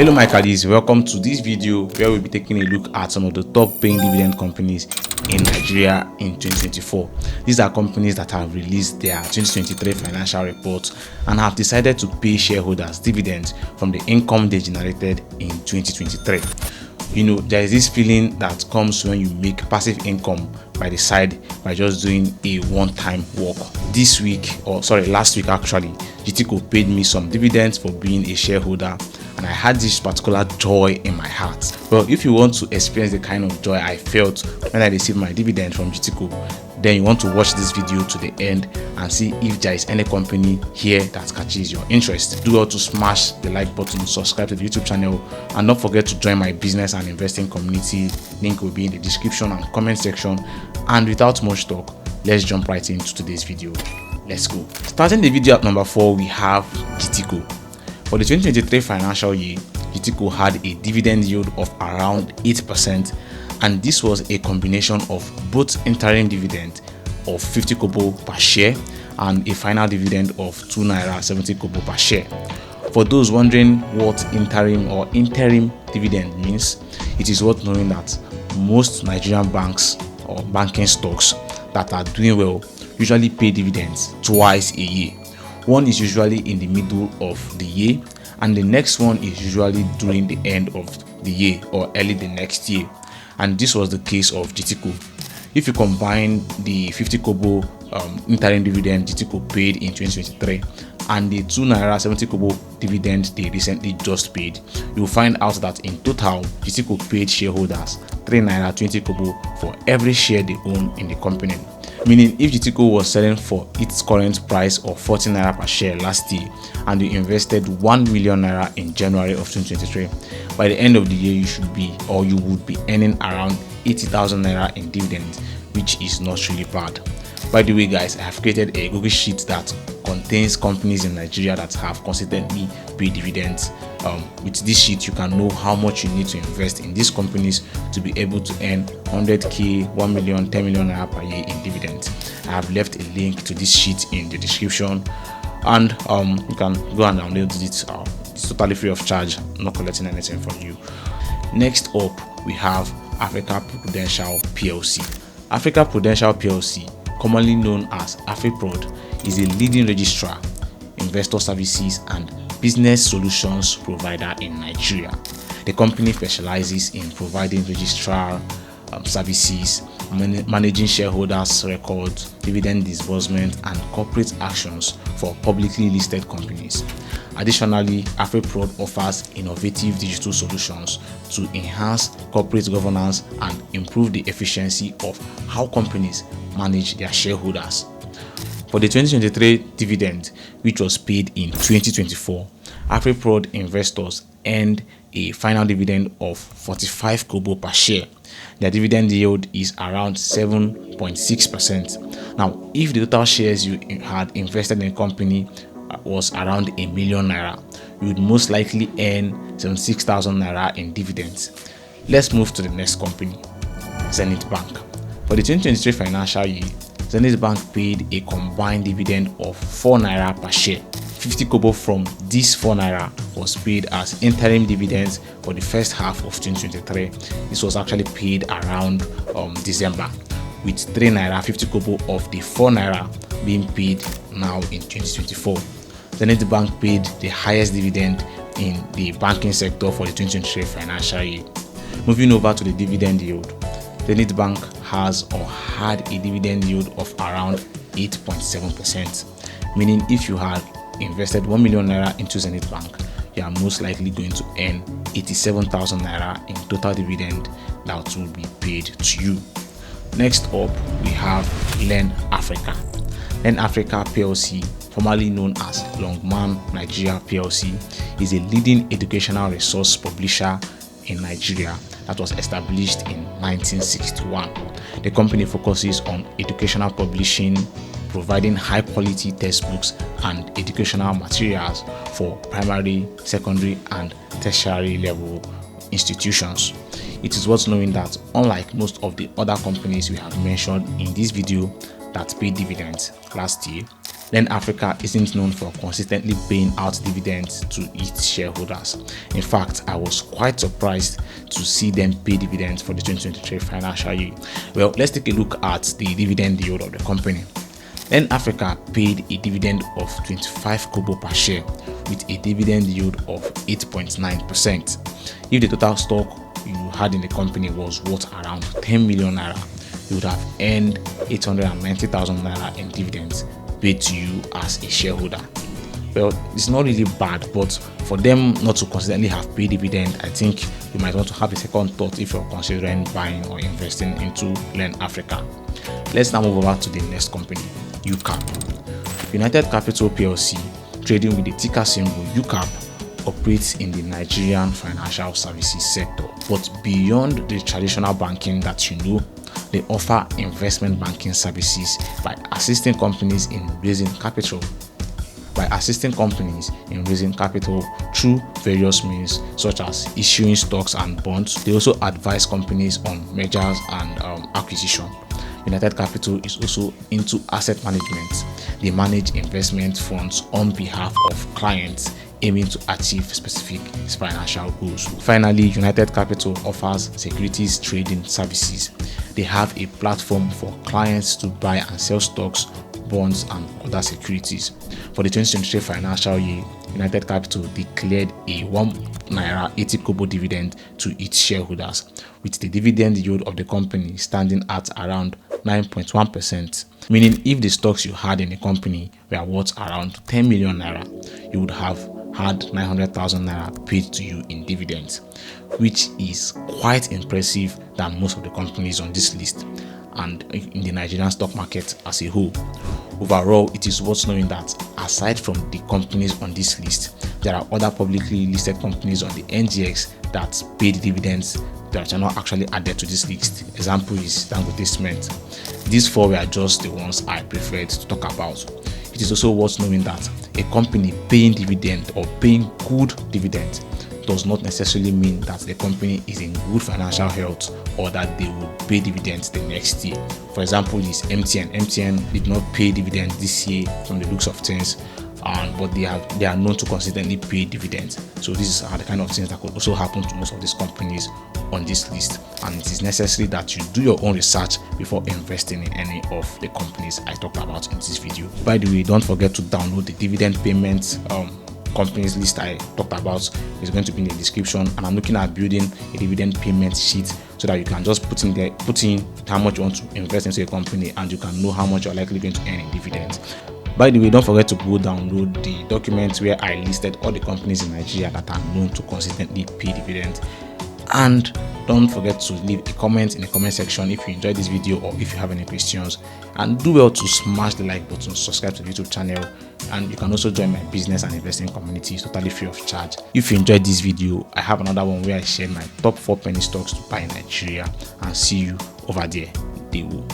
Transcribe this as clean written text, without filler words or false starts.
Hello my caddies, welcome to this video where we'll be taking a look at some of the top paying dividend companies in Nigeria in 2024. These are companies that have released their 2023 financial reports and have decided to pay shareholders dividends from the income they generated in 2023. You know, there is this feeling that comes when you make passive income by the side by just doing a one-time work. Last week actually, GTCO paid me some dividends for being a shareholder, and I had this particular joy in my heart. Well, if you want to experience the kind of joy I felt when I received my dividend from GTCO, then you want to watch this video to the end and see if there is any company here that catches your interest. Do well to smash the like button, subscribe to the YouTube channel, and don't forget to join my business and investing community. Link will be in the description and comment section. And without much talk, let's jump right into today's video. Let's go. Starting the video at number 4, we have GTCO. For the 2023 financial year, GTCO had a dividend yield of around 8%, and this was a combination of both interim dividend of 50 kobo per share and a final dividend of 2 naira 70 kobo per share. For those wondering what interim dividend means, it is worth knowing that most Nigerian banks or banking stocks that are doing well usually pay dividends twice a year. One is usually in the middle of the year, and the next one is usually during the end of the year or early the next year. And this was the case of GTCO. If you combine the 50 kobo interim dividend GTCO paid in 2023 and the 2 naira 70 kobo dividend they recently just paid, you will find out that in total GTCO paid shareholders 3 naira 20 kobo for every share they own in the company. Meaning, if GTCO was selling for its current price of 40 naira per share last year and you invested 1 million naira in January of 2023, by the end of the year you would be earning around 80,000 naira in dividends, which is not really bad. By the way guys, I have created a Google sheet that contains companies in Nigeria that have consistently paid dividends. With this sheet you can know how much you need to invest in these companies to be able to earn 100k, 1 million, 10 million naira per year in dividends. I have left a link to this sheet in the description, and you can go and download it. It's totally free of charge, not collecting anything from you. Next up, we have Africa Prudential PLC. Africa Prudential PLC, commonly known as AFRP, is a leading registrar, investor services and business solutions provider in Nigeria. The company specializes in providing registrar services, managing shareholders' records, dividend disbursement, and corporate actions for publicly listed companies. Additionally, AFRP offers innovative digital solutions to enhance corporate governance and improve the efficiency of how companies manage their shareholders. For the 2023 dividend, which was paid in 2024, AFRP investors earned a final dividend of 45 kobo per share. Their dividend yield is around 7.6%. Now, if the total shares you had invested in a company was around a million naira, you would most likely earn 76,000 naira in dividends. Let's move to the next company, Zenith Bank. For the 2023 financial year, Zenith Bank paid a combined dividend of 4 naira per share. 50 kobo from this 4 naira was paid as interim dividends for the first half of 2023. This was actually paid around December, with 3 naira 50 kobo of the 4 naira being paid now in 2024. Zenith Bank paid the highest dividend in the banking sector for the 2023 financial year. Moving over to the dividend yield, Zenith Bank has or had a dividend yield of around 8.7%, meaning if you had invested 1 million naira into Zenith Bank, you are most likely going to earn 87,000 naira in total dividend that will be paid to you. Next up, we have Learn Africa. Learn Africa PLC, formerly known as Longman Nigeria PLC, is a leading educational resource publisher in Nigeria that was established in 1961. The company focuses on educational publishing, providing high-quality textbooks and educational materials for primary, secondary, and tertiary level institutions. It is worth knowing that unlike most of the other companies we have mentioned in this video that paid dividends last year, then Africa isn't known for consistently paying out dividends to its shareholders. In fact, I was quite surprised to see them pay dividends for the 2023 financial year. Well, let's take a look at the dividend yield of the company. Then Africa paid a dividend of 25 kobo per share with a dividend yield of 8.9%. If the total stock you had in the company was worth around 10 million naira, you would have earned 890,000 naira in dividends paid to you as a shareholder. Well, it's not really bad, but for them not to consistently have paid dividend, I think you might want to have a second thought if you're considering buying or investing into Len Africa. Let's now move over to the next company, UCAP. United Capital PLC, trading with the ticker symbol UCAP, operates in the Nigerian financial services sector. But beyond the traditional banking that you know, they offer investment banking services by assisting companies in raising capital. Through various means such as issuing stocks and bonds. They also advise companies on mergers and acquisition. United Capital is also into asset management. They manage investment funds on behalf of clients aiming to achieve specific financial goals. Finally, United Capital offers securities trading services. They have a platform for clients to buy and sell stocks, bonds, and other securities. For the 2023 financial year, United Capital declared a 1 naira 80 kobo dividend to its shareholders, with the dividend yield of the company standing at around 9.1%, meaning if the stocks you had in the company were worth around 10 million naira, you would have had 900,000 naira paid to you in dividends, which is quite impressive than most of the companies on this list and in the Nigerian stock market as a whole. Overall, it is worth knowing that aside from the companies on this list, there are other publicly listed companies on the NGX that paid dividends that are not actually added to this list. Example is Dangote Cement. These four were just the ones I preferred to talk about. It is also worth knowing that a company paying dividend or paying good dividend does not necessarily mean that the company is in good financial health or that they will pay dividends the next year. For example, is MTN. MTN did not pay dividends this year from the looks of things, but they are known to consistently pay dividends. So these are the kind of things that could also happen to most of these companies on this list, and it is necessary that you do your own research before investing in any of the companies I talked about in this video. By the way, don't forget to download the dividend payment companies list I talked about. Is going to be in the description, and I'm looking at building a dividend payment sheet so that you can just put in how much you want to invest into a company, and you can know how much you're likely going to earn in dividends. By the way, don't forget to go download the document where I listed all the companies in Nigeria that are known to consistently pay dividends. And don't forget to leave a comment in the comment section if you enjoyed this video or if you have any questions, and do well to smash the like button, subscribe to the YouTube channel, and you can also join my business and investing community. It's totally free of charge. If you enjoyed this video, I have another one where I share my top 4 penny stocks to buy in Nigeria, and see you over there. They will.